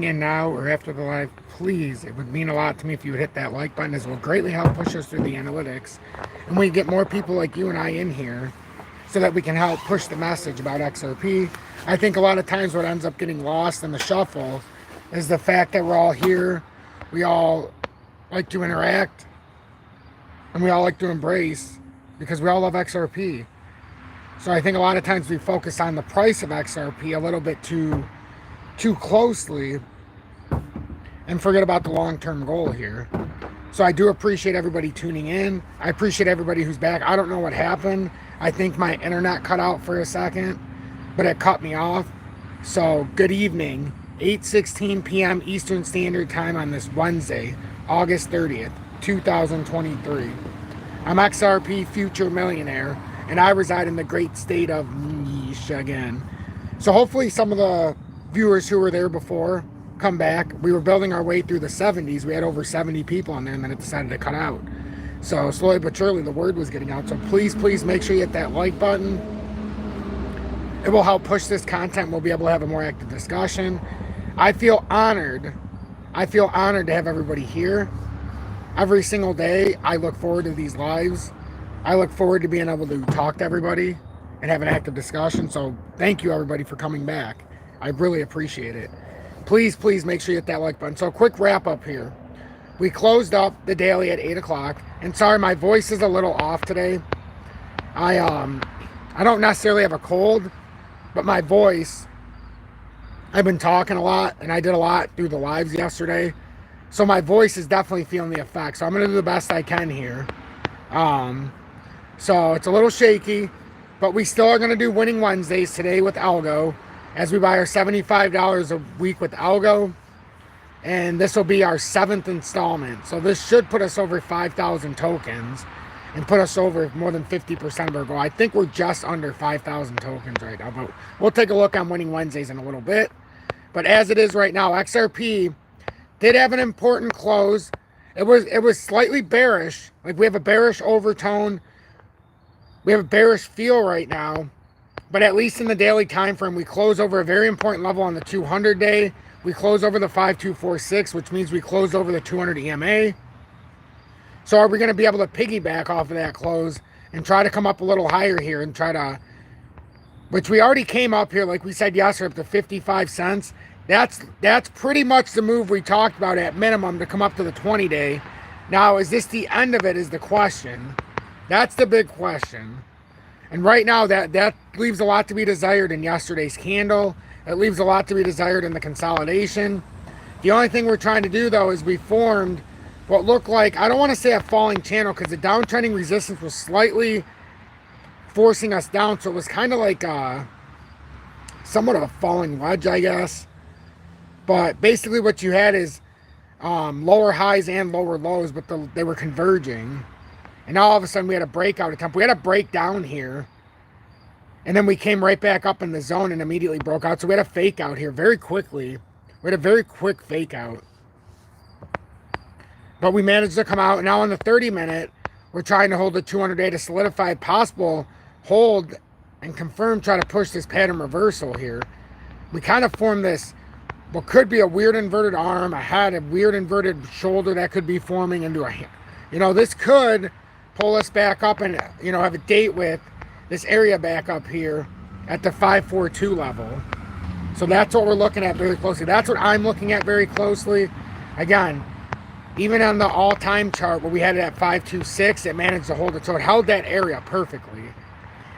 in now or after the live, please, it would mean a lot to me if you would hit that like button, as it will greatly help push us through the analytics. And we get more people like you and I in here so that we can help push the message about XRP. I think a lot of times what ends up getting lost in the shuffle is the fact that we're all here, we all like to interact, and we all like to embrace because we all love XRP. So I think a lot of times we focus on the price of XRP a little bit too closely and forget about the long-term goal here. So I do appreciate everybody tuning in. I appreciate everybody who's back. I don't know what happened. I think my internet cut out for a second, but it cut me off. So good evening, 8:16 p.m. Eastern Standard Time on this Wednesday, August 30th, 2023. I'm XRP Future Millionaire, and I reside in the great state of Michigan. So hopefully some of the viewers who were there before come back. We were building our way through the 70s. We had over 70 people on there, and then it decided to cut out. So slowly but surely the word was getting out. So please make sure you hit that like button. It will help push this content. We'll be able to have a more active discussion. I feel honored. I feel honored to have everybody here. Every single day, I look forward to these lives. I look forward to being able to talk to everybody and have an active discussion. So thank you, everybody, for coming back. I really appreciate it. Please make sure you hit that like button. So quick wrap up here. We closed up the daily at 8 o'clock. And sorry, my voice is a little off today. I don't necessarily have a cold, but my voice, I've been talking a lot, and I did a lot through the lives yesterday. So my voice is definitely feeling the effect. So I'm going to do the best I can here. So it's a little shaky, but we still are going to do Winning Wednesdays today with Algo, as we buy our $75 a week with Algo. And this will be our 7th installment. So this should put us over 5,000 tokens and put us over more than 50% of our goal. I think we're just under 5,000 tokens right now, but we'll take a look on Winning Wednesdays in a little bit. But as it is right now, XRP did have an important close. It was slightly bearish. Like, we have a bearish overtone. We have a bearish feel right now. But at least in the daily time frame, we close over a very important level on the 200-day. We close over the 5246, which means we close over the 200 EMA. So are we going to be able to piggyback off of that close and try to come up a little higher here and try to, which we already came up here, like we said yesterday, up to 55 cents. That's pretty much the move we talked about at minimum to come up to the 20-day. Now, is this the end of it is the question. That's the big question. And right now, that leaves a lot to be desired in yesterday's candle. It leaves a lot to be desired in the consolidation. The only thing we're trying to do, though, is we formed what looked like, I don't want to say a falling channel, because the downtrending resistance was slightly forcing us down. So it was kind of like somewhat of a falling wedge, I guess. But basically what you had is lower highs and lower lows, but they were converging. And now all of a sudden we had a breakout attempt. We had a breakdown here. And then we came right back up in the zone and immediately broke out. So we had a fake out here very quickly. We had a very quick fake out. But we managed to come out. And now on the 30-minute, we're trying to hold the 200-day to solidify a possible hold and confirm, try to push this pattern reversal here. We kind of formed this, what could be a weird inverted arm, a head, a weird inverted shoulder that could be forming into a, this could pull us back up and, have a date with this area back up here at the 542 level. So that's what we're looking at very closely. That's what I'm looking at very closely. Again, even on the all-time chart where we had it at 526, it managed to hold it. So it held that area perfectly.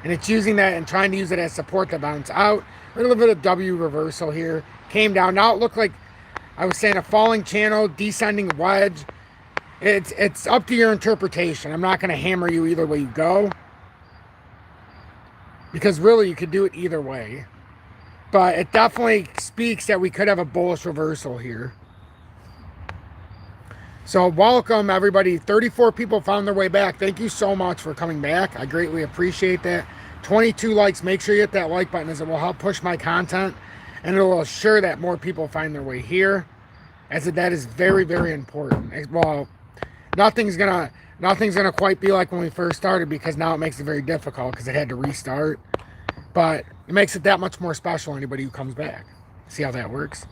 And it's using that and trying to use it as support to bounce out. A little bit of W reversal here. Came down. Now it looked like, I was saying, a falling channel, descending wedge. It's up to your interpretation. I'm not going to hammer you either way you go, because really you could do it either way. But it definitely speaks that we could have a bullish reversal here. So welcome, everybody. 34 people found their way back. Thank you so much for coming back. I greatly appreciate that. 22 likes. Make sure you hit that like button, as it will help push my content, and it will assure that more people find their way here, as that is very, very important. Well, nothing's gonna quite be like when we first started, because now it makes it very difficult because it had to restart. But it makes it that much more special, anybody who comes back. See how that works?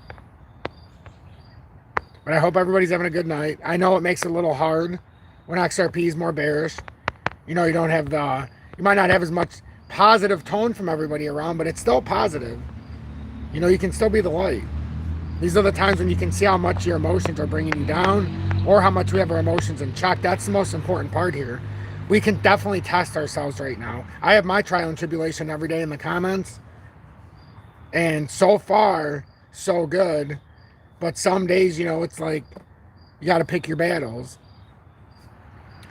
But I hope everybody's having a good night. I know it makes it a little hard when XRP is more bearish. You know, you don't have you might not have as much positive tone from everybody around, but it's still positive. You know, you can still be the light. These are the times when you can see how much your emotions are bringing you down or how much we have our emotions in check. That's the most important part here. We can definitely test ourselves right now. I have my trial and tribulation every day in the comments. And so far, so good. But some days, you know, it's like you got to pick your battles.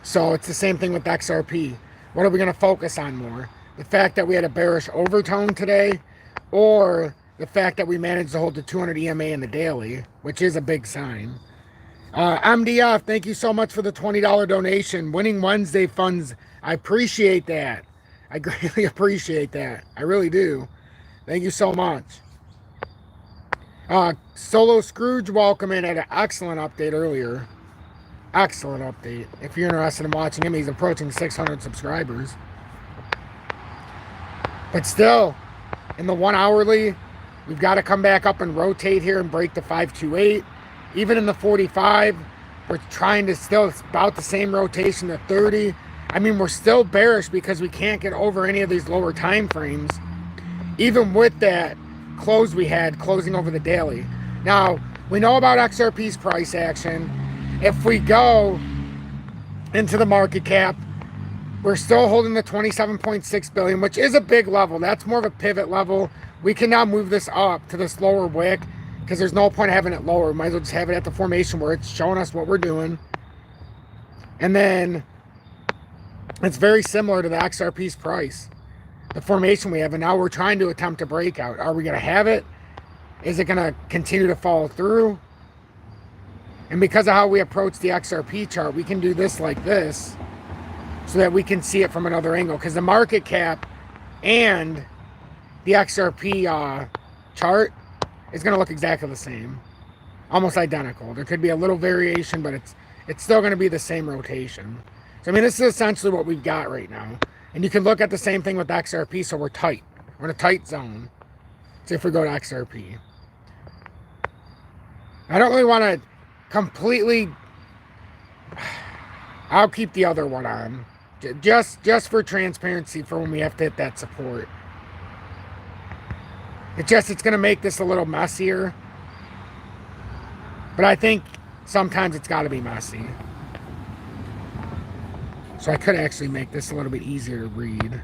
So it's the same thing with XRP. What are we going to focus on more? The fact that we had a bearish overtone today, or the fact that we managed to hold the 200 EMA in the daily, which is a big sign. MDF, thank you so much for the $20 donation. Winning Wednesday funds, I appreciate that. I greatly appreciate that. I really do. Thank you so much. Solo Scrooge, welcome in. Had an excellent update earlier. Excellent update. If you're interested in watching him, he's approaching 600 subscribers. But still, in the 1 hourly, we've got to come back up and rotate here and break the 528. Even in the 45, we're trying to still, it's about the same rotation to 30. I mean, we're still bearish because we can't get over any of these lower time frames. Even with that close we had, closing over the daily. Now, we know about XRP's price action. If we go into the market cap, we're still holding the 27.6 billion, which is a big level. That's more of a pivot level. We can now move this up to this lower wick because there's no point having it lower. We might as well just have it at the formation where it's showing us what we're doing. And then it's very similar to the XRP's price, the formation we have. And now we're trying to attempt a breakout. Are we going to have it? Is it going to continue to follow through? And because of how we approach the XRP chart, we can do this like this so that we can see it from another angle. Because the market cap and the XRP chart is going to look exactly the same. Almost identical. There could be a little variation, but it's still going to be the same rotation. So, I mean, this is essentially what we've got right now. And you can look at the same thing with XRP, so we're tight. We're in a tight zone. So if we go to XRP. I don't really want to completely... I'll keep the other one on. Just for transparency for when we have to hit that support. It's going to make this a little messier. But I think sometimes it's got to be messy. So I could actually make this a little bit easier to read.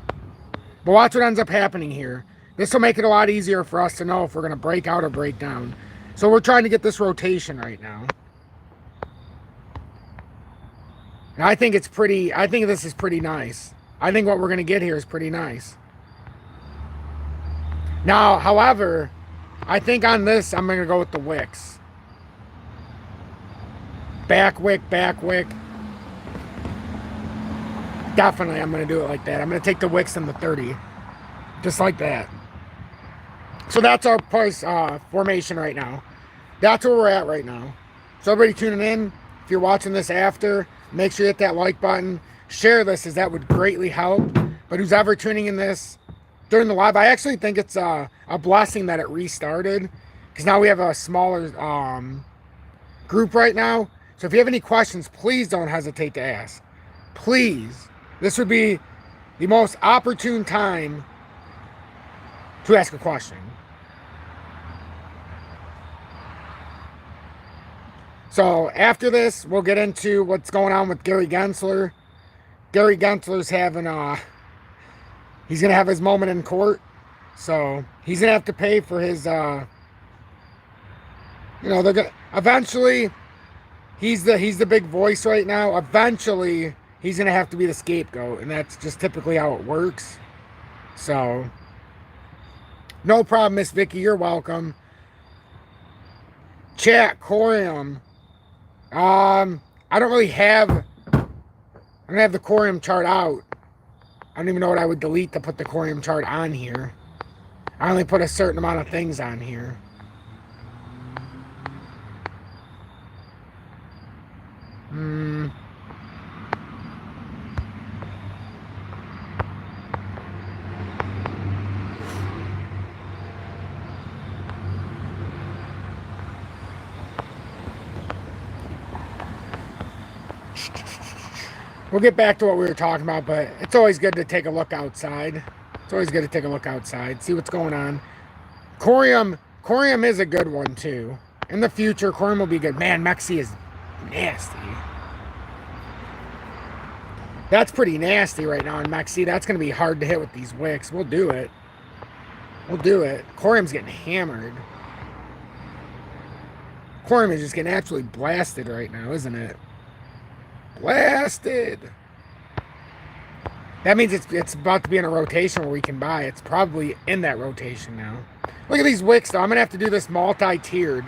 But watch what ends up happening here. This will make it a lot easier for us to know if we're going to break out or break down. So we're trying to get this rotation right now. And I think this is pretty nice. I think what we're going to get here is pretty nice. Now, however, I think on this, I'm going to go with the wicks. Back wick, back wick. Definitely, I'm going to do it like that. I'm going to take the wicks and the 30. Just like that. So that's our price formation right now. That's where we're at right now. So everybody tuning in, if you're watching this after, make sure you hit that like button. Share this, as that would greatly help. But who's ever tuning in this during the live, I actually think it's a blessing that it restarted. Because now we have a smaller group right now. So if you have any questions, please don't hesitate to ask. Please. This would be the most opportune time to ask a question. So after this, we'll get into what's going on with Gary Gensler. Gary Gensler's having he's going to have his moment in court. So he's going to have to pay for his, they're going to, eventually, he's the big voice right now. Eventually, he's going to have to be the scapegoat. And that's just typically how it works. So, no problem, Miss Vicky. You're welcome. Chat, Corium. I don't really have... I don't have the Corium chart out. I don't even know what I would delete to put the Corium chart on here. I only put a certain amount of things on here. We'll get back to what we were talking about, but it's always good to take a look outside. It's always good to take a look outside, see what's going on. Corium is a good one, too. In the future, Corium will be good. Man, Mexi is nasty. That's pretty nasty right now in Mexi. That's going to be hard to hit with these wicks. We'll do it. We'll do it. Corium's getting hammered. Corium is just getting absolutely blasted right now, isn't it? Blasted. That means it's about to be in a rotation where we can buy. It's probably in that rotation now. Look at these wicks, though. I'm going to have to do this multi-tiered.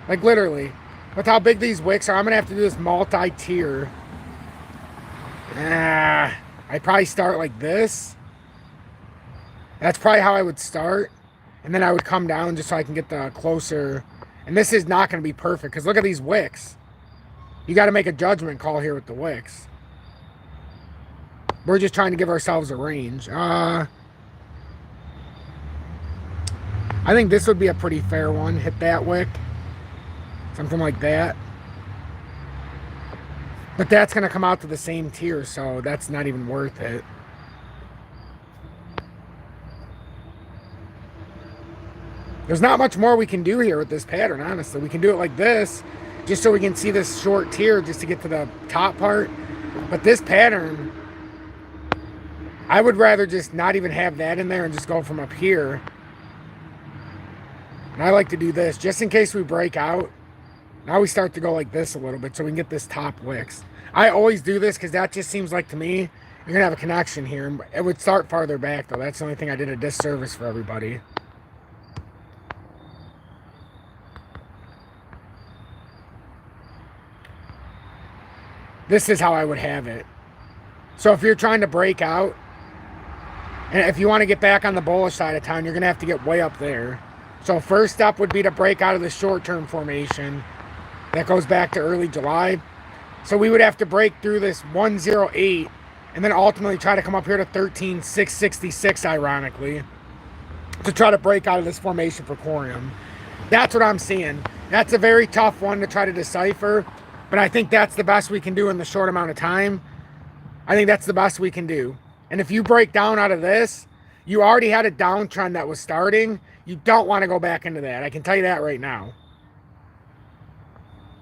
Like, literally. With how big these wicks are, I'm going to have to do this multi-tier. I'd probably start like this. That's probably how I would start. And then I would come down just so I can get the closer. And this is not going to be perfect, because look at these wicks. You got to make a judgment call here with the wicks. We're just trying to give ourselves a range. I think this would be a pretty fair one. Hit that wick. Something like that. But that's going to come out to the same tier, so that's not even worth it. There's not much more we can do here with this pattern, honestly. We can do it like this, just so we can see this short tier just to get to the top part. But this pattern, I would rather just not even have that in there and just go from up here. And I like to do this just in case we break out. Now we start to go like this a little bit so we can get this top wicks. I always do this because that just seems like to me you're going to have a connection here. It would start farther back, though. That's the only thing I did a disservice for everybody. This is how I would have it. So if you're trying to break out, and if you want to get back on the bullish side of town, you're going to have to get way up there. So first step would be to break out of the short-term formation. That goes back to early July. So we would have to break through this 108 and then ultimately try to come up here to 13,666, ironically, to try to break out of this formation for Corium. That's what I'm seeing. That's a very tough one to try to decipher, but I think that's the best we can do in the short amount of time. I think that's the best we can do. And if you break down out of this, you already had a downtrend that was starting. You don't want to go back into that. I can tell you that right now.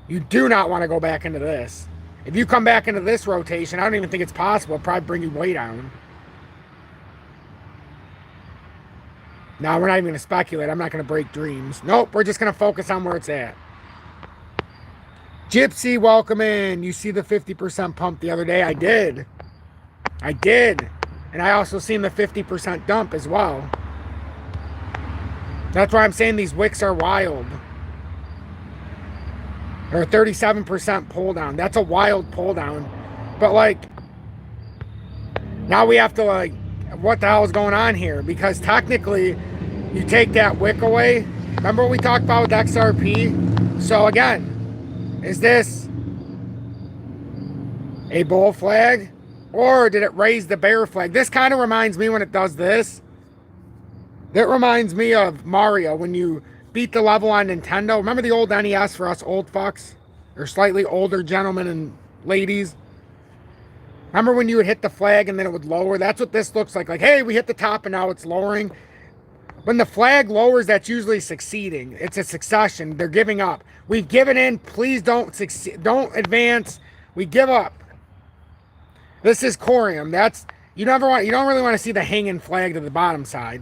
You do not want to go back into this. If you come back into this rotation, I don't even think it's possible. It'll probably bring you way down. Now, we're not even going to speculate. I'm not going to break dreams. Nope, we're just going to focus on where it's at. Gypsy, welcome in. You see the 50% pump the other day? I did. I did. And I also seen the 50% dump as well. That's why I'm saying these wicks are wild. Or 37% pull down. That's a wild pull down. But like, now we have to like, what the hell is going on here? Because technically, you take that wick away. Remember what we talked about with XRP? So again, is this a bull flag? Or did it raise the bear flag? This kind of reminds me when it does this. That reminds me of Mario when you beat the level on Nintendo. Remember the old NES for us old fucks? Or slightly older gentlemen and ladies? Remember when you would hit the flag and then it would lower? That's what this looks like. Like, hey, we hit the top and now it's lowering. When the flag lowers, that's usually succeeding. It's a succession. They're giving up. We've given in. Please don't succeed. Don't advance. We give up. This is Corium. That's you don't really want to see the hanging flag to the bottom side.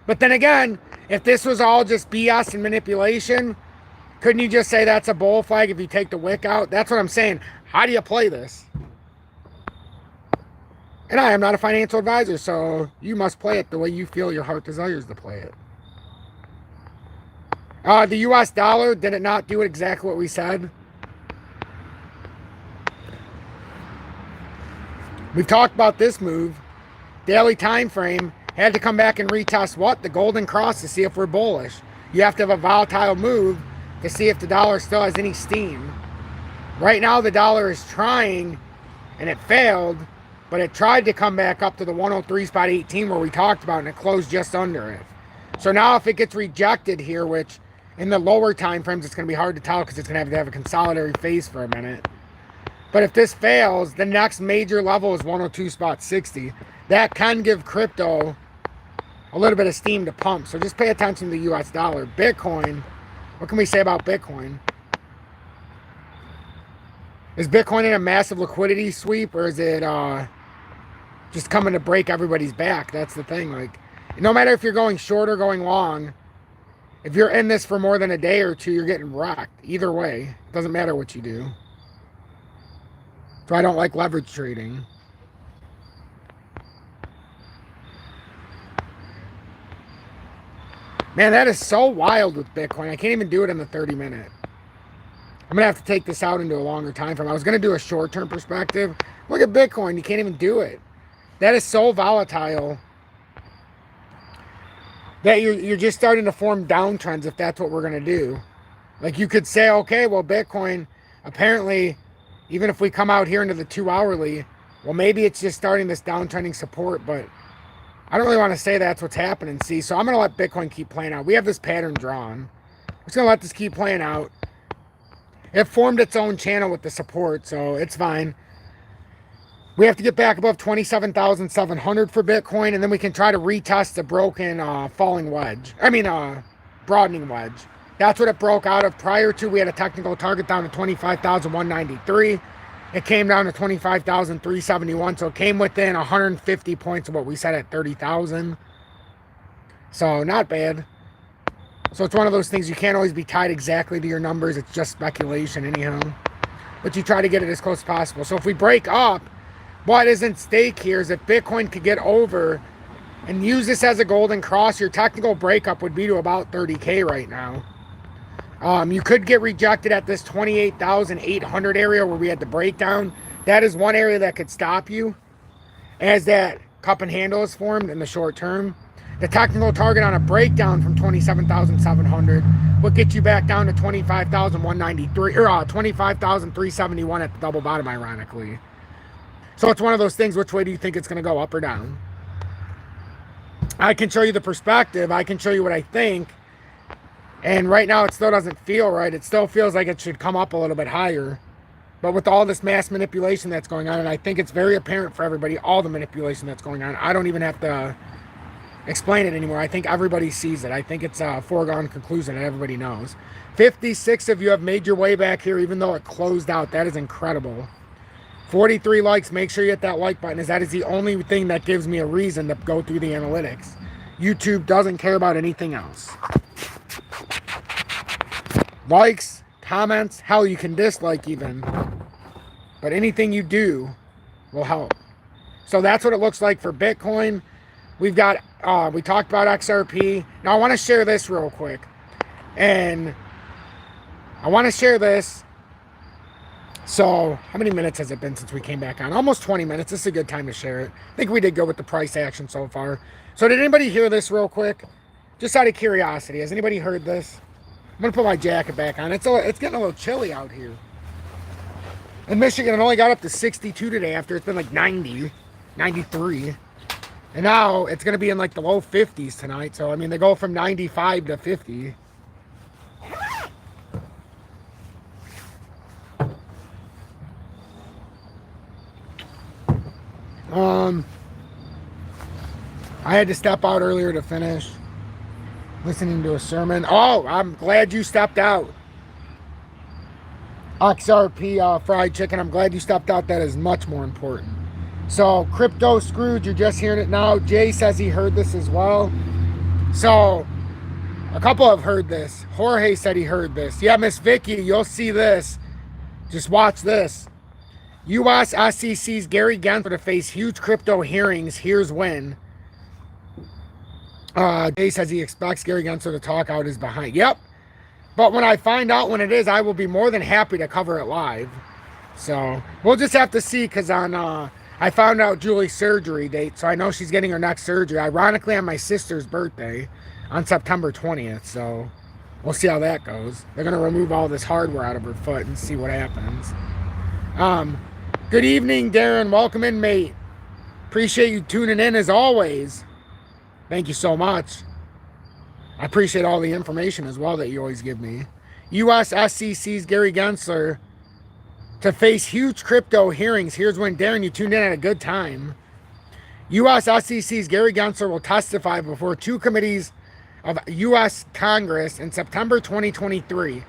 But then again, if this was all just BS and manipulation, couldn't you just say that's a bull flag if you take the wick out? That's what I'm saying. How do you play this? And I am not a financial advisor, so you must play it the way you feel your heart desires to play it. The US dollar, did it not do exactly what we said? We've talked about this move. Daily time frame had to come back and retest what? The golden cross to see if we're bullish. You have to have a volatile move to see if the dollar still has any steam. Right now the dollar is trying, and it failed, but it tried to come back up to the 103.18 where we talked about, and it closed just under it. So now if it gets rejected here, which in the lower time frames it's going to be hard to tell because it's going to have a consolidatory phase for a minute. But if this fails, the next major level is 102.60. That can give crypto a little bit of steam to pump. So just pay attention to the US dollar. Bitcoin, what can we say about Bitcoin? Is Bitcoin in a massive liquidity sweep, or is it just coming to break everybody's back? That's the thing. Like, no matter if you're going short or going long, if you're in this for more than a day or two, you're getting rocked. Either way, it doesn't matter what you do. So I don't like leverage trading. Man, that is so wild with Bitcoin. I can't even do it in the 30-minute. I'm going to have to take this out into a longer time frame. I was going to do a short-term perspective. Look at Bitcoin. You can't even do it. That is so volatile that you're just starting to form downtrends if that's what we're going to do. Like, you could say, okay, well, Bitcoin, apparently, even if we come out here into the 2-hourly, well, maybe it's just starting this downtrending support, but I don't really want to say that's what's happening. See, so I'm going to let Bitcoin keep playing out. We have this pattern drawn. I'm just going to let this keep playing out. It formed its own channel with the support, so it's fine. We have to get back above 27,700 for Bitcoin, and then we can try to retest the broken falling wedge. Broadening wedge. That's what it broke out of. Prior to, we had a technical target down to 25,193. It came down to 25,371, so it came within 150 points of what we said at 30,000. So not bad. So it's one of those things, you can't always be tied exactly to your numbers. It's just speculation anyhow. But you try to get it as close as possible. So if we break up, what is at stake here is that Bitcoin could get over and use this as a golden cross. Your technical breakup would be to about 30K right now. You could get rejected at this 28,800 area where we had the breakdown. That is one area that could stop you as that cup and handle is formed in the short term. The technical target on a breakdown from 27,700 would get you back down to 25,193 or 25,371 at the double bottom, ironically. So it's one of those things. Which way do you think it's going to go, up or down? I can show you the perspective. I can show you what I think. And right now it still doesn't feel right. It still feels like it should come up a little bit higher. But with all this mass manipulation that's going on, and I think it's very apparent for everybody, all the manipulation that's going on, I don't even have to explain it anymore. I think everybody sees it. I think it's a foregone conclusion that everybody knows. 56 of you have made your way back here, even though it closed out. That is incredible. 43 likes. Make sure you hit that like button, as that is the only thing that gives me a reason to go through the analytics. YouTube doesn't care about anything else. Likes, comments, hell, you can dislike even. But anything you do will help. So that's what it looks like for Bitcoin. We've got, we talked about XRP. Now I want to share this real quick. And I want to share this. So how many minutes has it been since we came back on? Almost 20 minutes. This is a good time to share it. I think we did go with the price action so far. So did anybody hear this real quick? Just out of curiosity, has anybody heard this? I'm going to put my jacket back on. It's getting a little chilly out here. In Michigan, it only got up to 62 today after it's been like 90, 93. And now it's going to be in like the low 50s tonight. So, I mean, they go from 95 to 50. I had to step out earlier to finish listening to a sermon. Oh, I'm glad you stepped out. XRP fried chicken, I'm glad you stepped out. That is much more important. So, Crypto Scrooge, you're just hearing it now. Jay says he heard this as well. So, a couple have heard this. Jorge said he heard this. Yeah, Miss Vicky, you'll see this. Just watch this. U.S. SEC's Gary Gensler to face huge crypto hearings. Here's when. Jay says he expects Gary Gensler to talk out his behind. Yep. But when I find out when it is, I will be more than happy to cover it live. So, we'll just have to see, because on, I found out Julie's surgery date, so I know she's getting her next surgery, ironically on my sister's birthday, on September 20th, so we'll see how that goes. They're going to remove all this hardware out of her foot and see what happens. Good evening, Darren. Welcome in, mate. Appreciate you tuning in as always. Thank you so much. I appreciate all the information as well that you always give me. U.S. SEC's Gary Gensler to face huge crypto hearings. Here's when, Darren, you tuned in at a good time. U.S. SEC's Gary Gensler will testify before two committees of U.S. Congress in September 2023.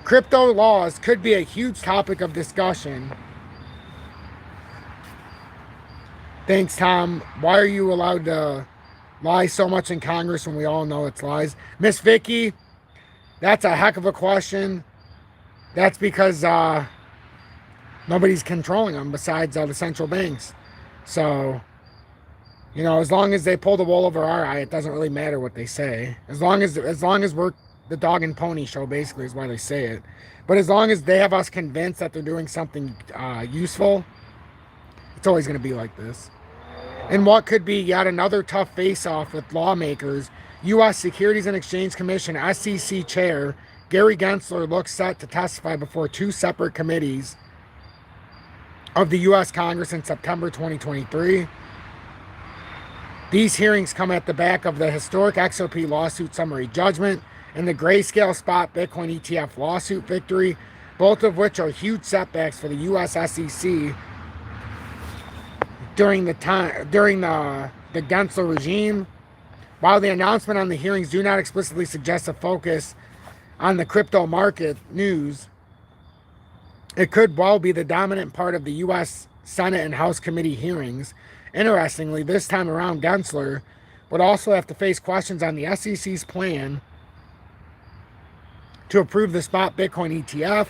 Crypto laws could be a huge topic of discussion. Thanks, Tom. Why are you allowed to lie so much in Congress when we all know it's lies? Miss Vicky, that's a heck of a question. That's because nobody's controlling them besides the central banks. So, you know, as long as they pull the wool over our eye, it doesn't really matter what they say. As long as we're the dog and pony show, basically, is why they say it. But as long as they have us convinced that they're doing something useful, it's always going to be like this. And what could be yet another tough face-off with lawmakers, U.S. Securities and Exchange Commission SEC Chair Gary Gensler looks set to testify before two separate committees of the U.S. Congress in September 2023. These hearings come at the back of the historic XRP lawsuit summary judgment and the Grayscale Spot Bitcoin ETF lawsuit victory, both of which are huge setbacks for the U.S. SEC during the Gensler regime. While the announcement on the hearings do not explicitly suggest a focus on the crypto market news, it could well be the dominant part of the U.S. Senate and House committee hearings. Interestingly, this time around, Gensler would also have to face questions on the SEC's plan to approve the spot Bitcoin ETF,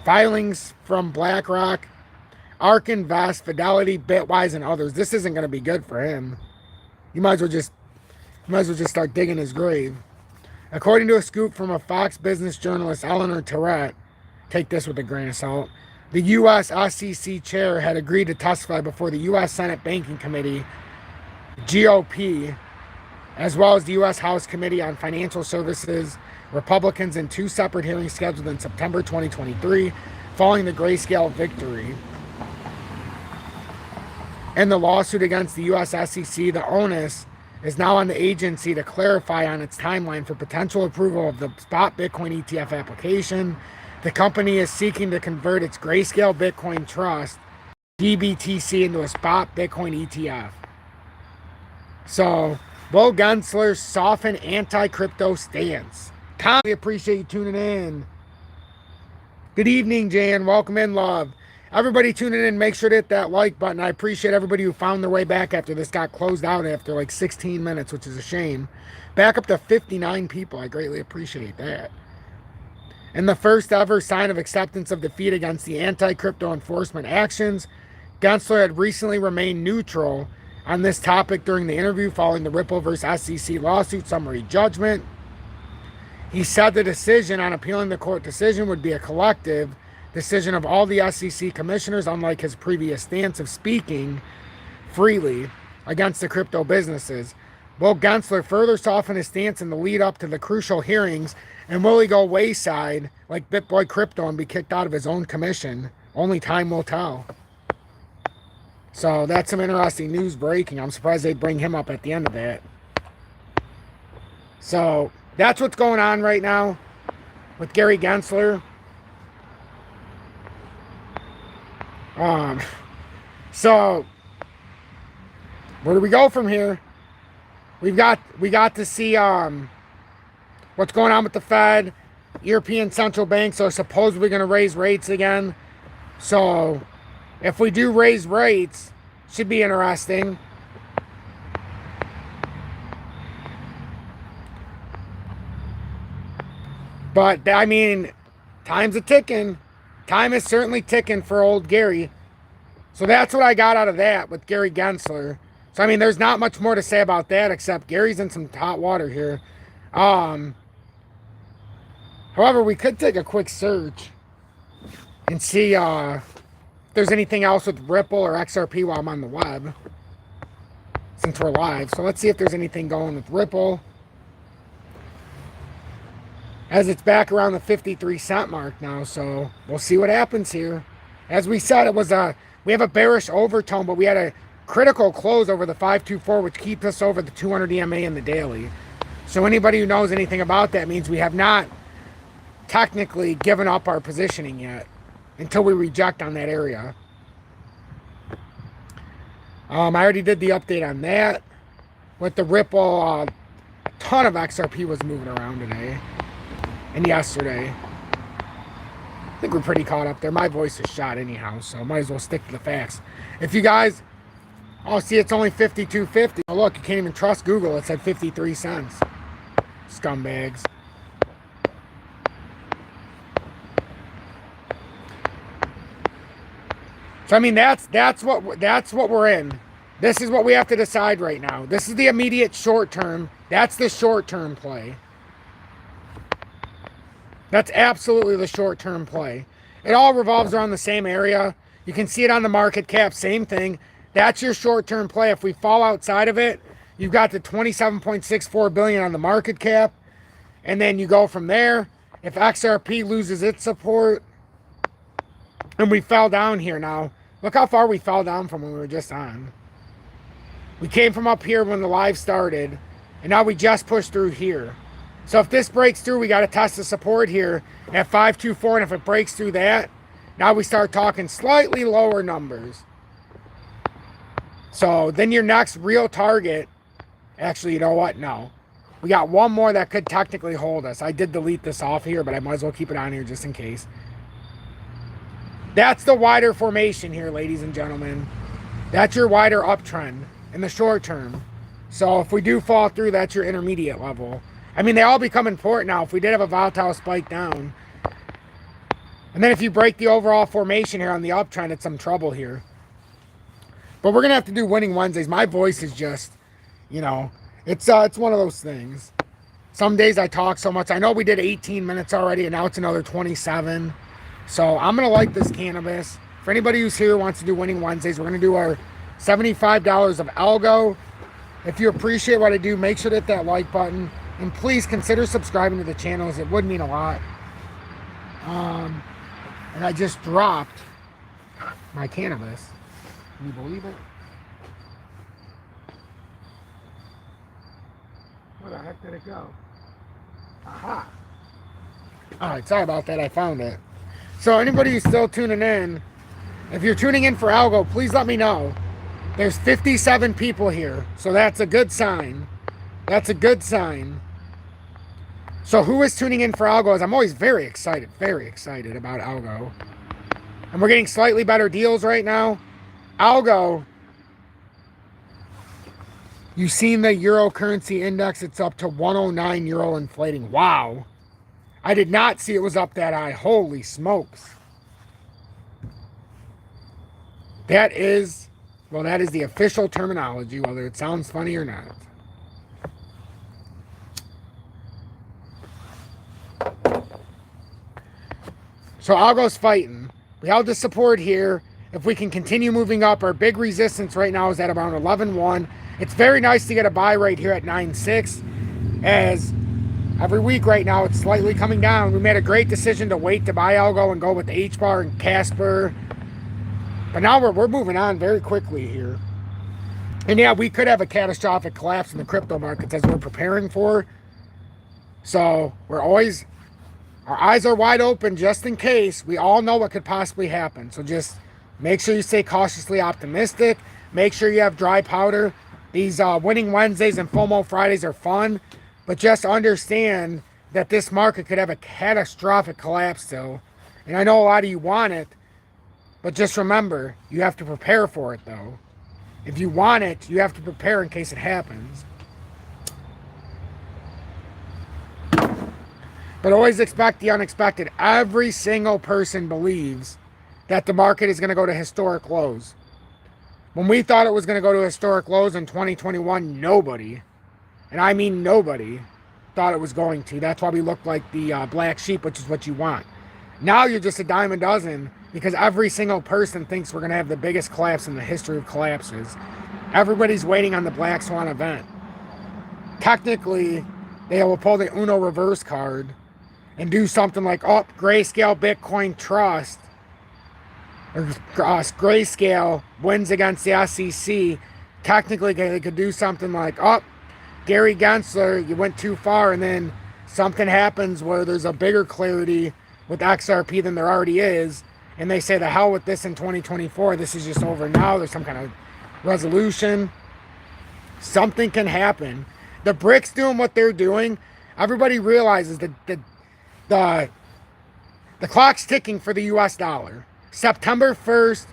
filings from BlackRock, ARK Invest, Fidelity, Bitwise, and others. This isn't going to be good for him. You might as well just start digging his grave. According to a scoop from a Fox Business journalist, Eleanor Terrett, take this with a grain of salt, the U.S. SEC chair had agreed to testify before the U.S. Senate Banking Committee, GOP, as well as the U.S. House Committee on Financial Services, Republicans, in two separate hearings scheduled in September 2023, following the Grayscale victory. In the lawsuit against the U.S. SEC, the onus is now on the agency to clarify on its timeline for potential approval of the spot Bitcoin ETF application. The company is seeking to convert its Grayscale Bitcoin Trust, GBTC, into a spot Bitcoin ETF. So, will Gensler soften anti-crypto stance? Tom, we appreciate you tuning in. Good evening, Jan. Welcome in, love. Everybody tuning in, make sure to hit that like button. I appreciate everybody who found their way back after this got closed out after like 16 minutes, which is a shame. Back up to 59 people. I greatly appreciate that. In the first ever sign of acceptance of defeat against the anti-crypto enforcement actions, Gensler had recently remained neutral on this topic during the interview following the Ripple vs. SEC lawsuit summary judgment. He said the decision on appealing the court decision would be a collective decision of all the SEC commissioners, unlike his previous stance of speaking freely against the crypto businesses. Will Gensler further soften his stance in the lead up to the crucial hearings, and will he go wayside like BitBoy Crypto and be kicked out of his own commission? Only time will tell. So that's some interesting news breaking. I'm surprised they bring him up at the end of that. So that's what's going on right now with Gary Gensler. So where do we go from here? We got to see what's going on with the Fed. European central banks are supposedly going to raise rates again. So if we do raise rates, should be interesting. But I mean, time's a ticking. Time is certainly ticking for old Gary. So that's what I got out of that with Gary Gensler. So, I mean, there's not much more to say about that except Gary's in some hot water here. However, we could take a quick search and see if there's anything else with Ripple or XRP while I'm on the web, since we're live. So let's see if there's anything going with Ripple, as it's back around the 53-cent mark now. So we'll see what happens here. As we said, we have a bearish overtone, but we had a critical close over the 524, which keeps us over the 200 EMA in the daily. So anybody who knows anything about that means we have not technically given up our positioning yet. until we reject on that area. I already did the update on that. With the Ripple, a ton of XRP was moving around today and yesterday. I think we're pretty caught up there. My voice is shot anyhow, so might as well stick to the facts. If you guys, oh, see, it's only 52.50. Oh, look, you can't even trust Google. It said 53 cents. Scumbags. So I mean, that's what we're in. This is what we have to decide right now. This is the immediate short term. That's the short term play. That's absolutely the short term play. It all revolves around the same area. You can see it on the market cap, same thing. That's your short term play. If we fall outside of it, you've got the 27.64 billion on the market cap, and then you go from there. If XRP loses its support, and we fell down here now, look how far we fell down from when we were just on. We came from up here when the live started, and now we just pushed through here. So if this breaks through, we got to test the support here at 524, and if it breaks through that, now we start talking slightly lower numbers. So then your next real target, actually, you know what? No. We got one more that could technically hold us. I did delete this off here, but I might as well keep it on here just in case. That's the wider formation here, ladies and gentlemen. That's your wider uptrend in the short term. So if we do fall through, that's your intermediate level. I mean, they all become important now. If we did have a volatile spike down, and then if you break the overall formation here on the uptrend, it's some trouble here. But we're gonna have to do winning Wednesdays. My voice is just, you know, it's one of those things. Some days I talk so much. I know we did 18 minutes already, and now it's another 27. So I'm gonna like this cannabis. For anybody who's here who wants to do winning Wednesdays, we're gonna do our $75 of algo. If you appreciate what I do, make sure to hit that like button, and please consider subscribing to the channels. It would mean a lot. And I just dropped my cannabis. Can you believe it? Where the heck did it go? Aha! Alright, sorry about that. I found it. So anybody who's still tuning in, if you're tuning in for algo, please let me know. There's 57 people here, so that's a good sign. That's a good sign. So who is tuning in for algos? I'm always very excited about algo. And we're getting slightly better deals right now. Algo, you've seen the Euro currency index. It's up to 109 Euro inflating. Wow. I did not see it was up that high. Holy smokes. That is, well, that is the official terminology, whether it sounds funny or not. So algo's fighting. We held the support here. If we can continue moving up, our big resistance right now is at around 11.1. It's very nice to get a buy right here at 9.6. As every week right now, it's slightly coming down. We made a great decision to wait to buy algo and go with the H-bar and Casper. But now we're moving on very quickly here. And yeah, we could have a catastrophic collapse in the crypto markets as we're preparing for. So we're always, our eyes are wide open just in case. We all know what could possibly happen. So just make sure you stay cautiously optimistic. Make sure you have dry powder. These winning Wednesdays and FOMO Fridays are fun. But just understand that this market could have a catastrophic collapse still. And I know a lot of you want it. But just remember, you have to prepare for it though. If you want it, you have to prepare in case it happens. But always expect the unexpected. Every single person believes that the market is going to go to historic lows. When we thought it was going to go to historic lows in 2021, nobody, and I mean nobody, thought it was going to. That's why we looked like the black sheep, which is what you want. Now you're just a dime a dozen because every single person thinks we're going to have the biggest collapse in the history of collapses. Everybody's waiting on the black swan event. Technically, they will pull the Uno reverse card and do something like, oh, Grayscale Bitcoin Trust, or Grayscale wins against the SEC. Technically, they could do something like, oh, Gary Gensler, you went too far, and then something happens where there's a bigger clarity with XRP than there already is, and they say the hell with this in 2024, this is just over now, there's some kind of resolution, something can happen. The BRICS doing what they're doing, everybody realizes that the clock's ticking for the US dollar. September 1st,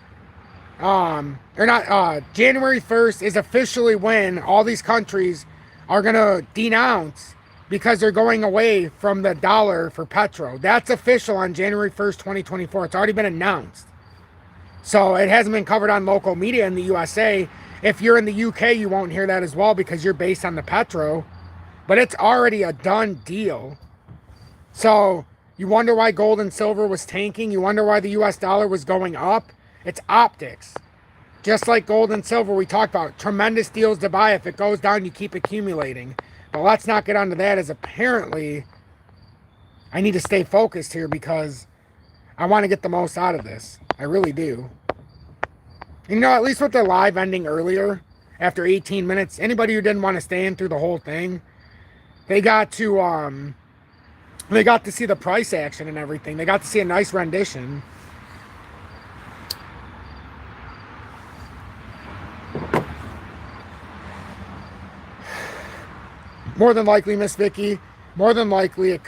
January 1st is officially when all these countries are going to denounce because they're going away from the dollar for petro. That's official on January 1st, 2024. It's already been announced. So it hasn't been covered on local media in the USA. If you're in the UK, you won't hear that as well because you're based on the petro. But it's already a done deal. So you wonder why gold and silver was tanking? You wonder why the US dollar was going up? It's optics. Just like gold and silver we talked about. Tremendous deals to buy. If it goes down, you keep accumulating. But let's not get onto that, as apparently I need to stay focused here because I want to get the most out of this. I really do. You know, at least with the live ending earlier, after 18 minutes, anybody who didn't want to stay in through the whole thing, they got to see the price action and everything. They got to see a nice rendition. More than likely, Miss Vicky. More than likely,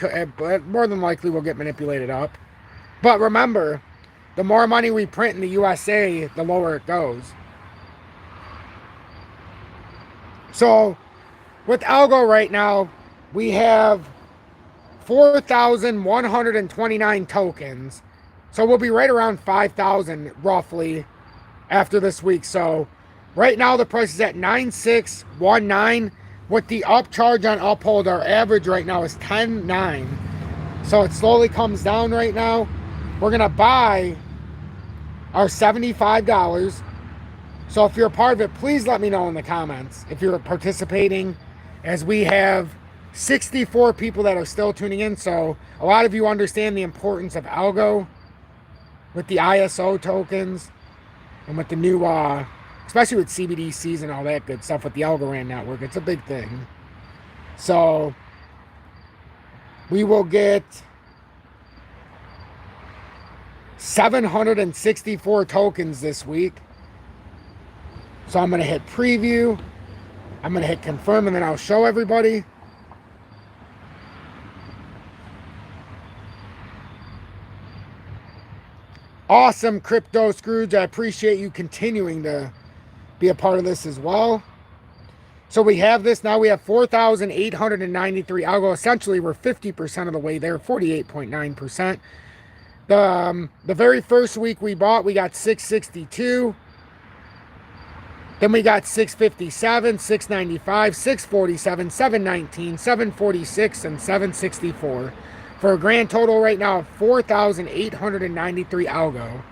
more than likely we'll get manipulated up. But remember, the more money we print in the USA, the lower it goes. So, with algo right now, we have 4,129 tokens. So we'll be right around 5,000 roughly after this week. So right now the price is at 9,619. With the upcharge on uphold, our average right now is 10.9. So it slowly comes down right now. We're going to buy our $75. So if you're a part of it, please let me know in the comments if you're participating, as we have 64 people that are still tuning in. So a lot of you understand the importance of algo with the ISO tokens and with the new, especially with CBDCs and all that good stuff with the Algorand network. It's a big thing. So we will get 764 tokens this week. So I'm going to hit preview. I'm going to hit confirm, and then I'll show everybody. Awesome, Crypto Scrooge. I appreciate you continuing to be a part of this as well. So we have this now. We have 4,893 algo. Essentially, we're 50% of the way there, 48.9%. The very first week we bought, we got 662. Then we got 657, 695, 647, 719, 746, and 764. For a grand total right now of 4,893 algo.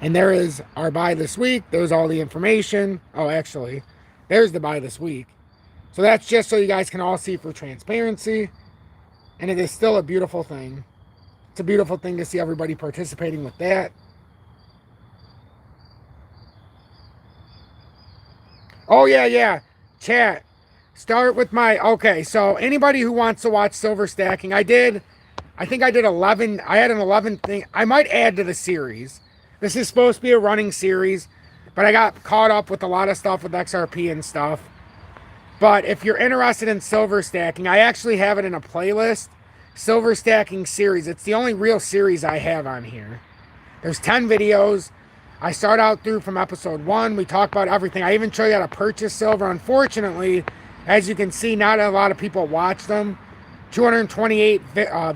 And there is our buy this week. There's all the information. Oh, actually, there's the buy this week. So that's just so you guys can all see for transparency. And it is still a beautiful thing. It's a beautiful thing to see everybody participating with that. Oh, yeah. Chat. Start with my, okay, so anybody who wants to watch silver stacking, I think I did 11, I had an 11 thing. I might add to the series. This is supposed to be a running series, but I got caught up with a lot of stuff with XRP and stuff. But if you're interested in silver stacking, I actually have it in a playlist, silver stacking series. It's the only real series I have on here. There's 10 videos. I start out through from episode 1. We talk about everything. I even show you how to purchase silver. Unfortunately, as you can see, not a lot of people watch them. 228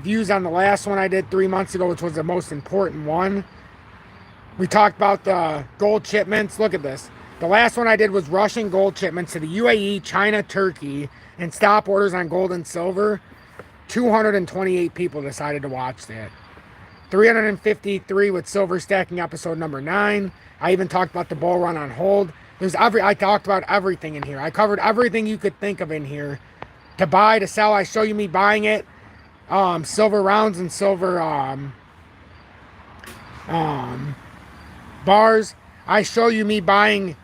views on the last one I did 3 months ago, which was the most important one. We talked about the gold shipments. Look at this. The last one I did was Russian gold shipments to the UAE, China, Turkey, and stop orders on gold and silver. 228 people decided to watch that. 353 with silver stacking episode number 9. I even talked about the bull run on hold. I talked about everything in here. I covered everything you could think of in here. To buy, to sell, I show you me buying it. Silver rounds and silver bars. I show you me buying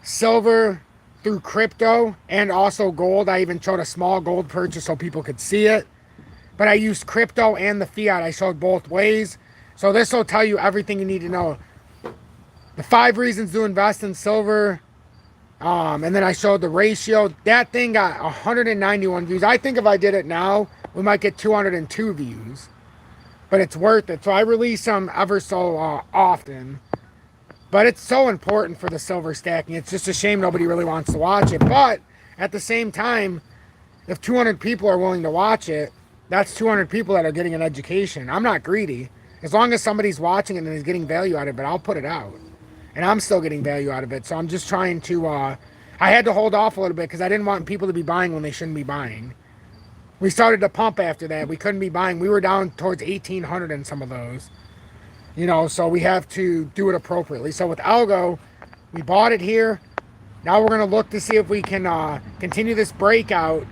silver through crypto and also gold. I even showed a small gold purchase so people could see it. But I used crypto and the fiat. I showed both ways. So this will tell you everything you need to know. The 5 reasons to invest in silver. And then I showed the ratio. That thing got 191 views. I think if I did it now, we might get 202 views. But it's worth it. So I release them ever so often. But it's so important for the silver stacking. It's just a shame nobody really wants to watch it. But at the same time, if 200 people are willing to watch it, that's 200 people that are getting an education. I'm not greedy. As long as somebody's watching it and is getting value out of it, I'll put it out. And I'm still getting value out of it. So I'm just trying to, I had to hold off a little bit because I didn't want people to be buying when they shouldn't be buying. We started to pump after that. We couldn't be buying. We were down towards 1,800 in some of those. You know, so we have to do it appropriately. So with Algo, we bought it here. Now we're going to look to see if we can continue this breakout.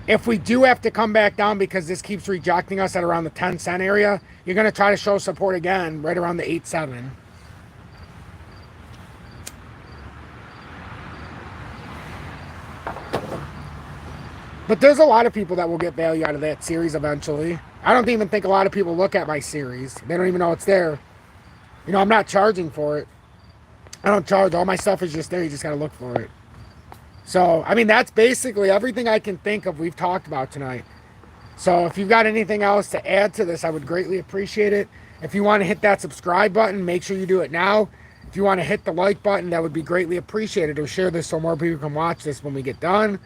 If we do have to come back down because this keeps rejecting us at around the 10 cent area, you're going to try to show support again right around the 8.7. But there's a lot of people that will get value out of that series eventually. I don't even think a lot of people look at my series. They don't even know it's there. You know, I'm not charging for it. I don't charge. All my stuff is just there. You just got to look for it. So, I mean, that's basically everything I can think of we've talked about tonight. So if you've got anything else to add to this, I would greatly appreciate it. If you want to hit that subscribe button, make sure you do it now. If you want to hit the like button, that would be greatly appreciated. Or share this so more people can watch this when we get done.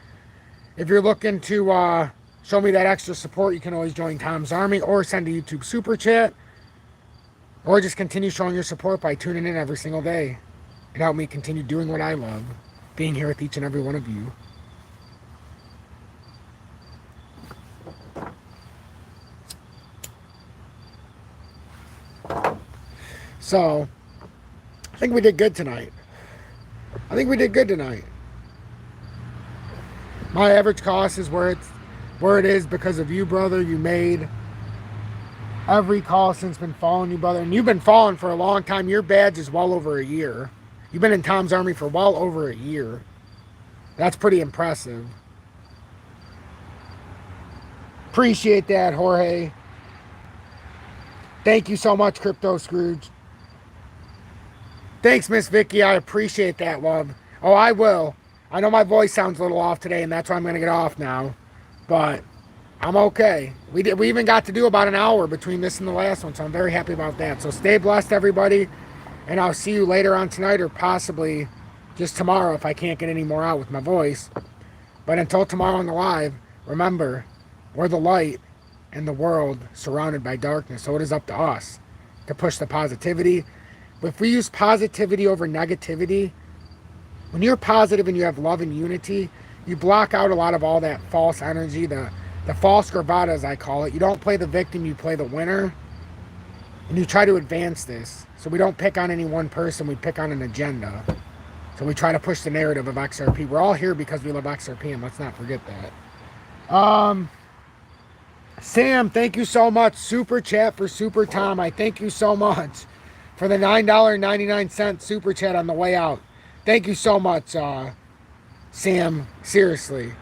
If you're looking to show me that extra support, you can always join Tom's Army or send a YouTube super chat. Or just continue showing your support by tuning in every single day. It helped me continue doing what I love, being here with each and every one of you. So, I think we did good tonight. My average cost is where it is because of you, brother. You made every call since been following you, brother. And you've been following for a long time. Your badge is well over a year. You've been in Tom's Army for well over a year. That's pretty impressive. Appreciate that, Jorge. Thank you so much, Crypto Scrooge. Thanks, Miss Vicky. I appreciate that, love. Oh, I will. I know my voice sounds a little off today, and that's why I'm going to get off now. But I'm okay. We even got to do about an hour between this and the last one, so I'm very happy about that. So stay blessed, everybody, and I'll see you later on tonight or possibly just tomorrow if I can't get any more out with my voice. But until tomorrow on the live, remember, we're the light in the world surrounded by darkness, so it is up to us to push the positivity. But if we use positivity over negativity, when you're positive and you have love and unity, you block out a lot of all that false energy, the false bravado, as I call it. You don't play the victim, you play the winner. And you try to advance this. So we don't pick on any one person, we pick on an agenda. So we try to push the narrative of XRP. We're all here because we love XRP, and let's not forget that. Sam, thank you so much. Super chat for Super Tom. I thank you so much for the $9.99 super chat on the way out. Thank you so much, Sam. Seriously.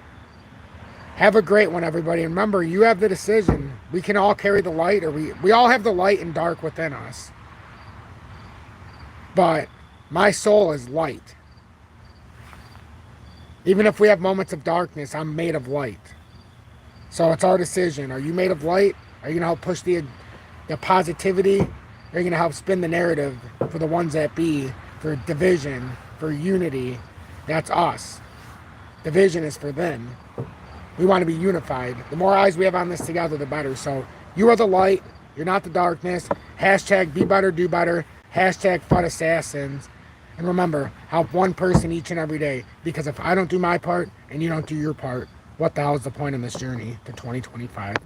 Have a great one, everybody. And remember, you have the decision. We can all carry the light, or we all have the light and dark within us. But my soul is light. Even if we have moments of darkness, I'm made of light. So it's our decision. Are you made of light? Are you going to help push the positivity? Or are you going to help spin the narrative for the ones that be, for division, for unity? That's us. Division is for them. We want to be unified. The more eyes we have on this together, the better. So you are the light. You're not the darkness. Hashtag be better, do better. Hashtag FUD assassins. And remember, help one person each and every day. Because if I don't do my part and you don't do your part, what the hell is the point in this journey to 2025?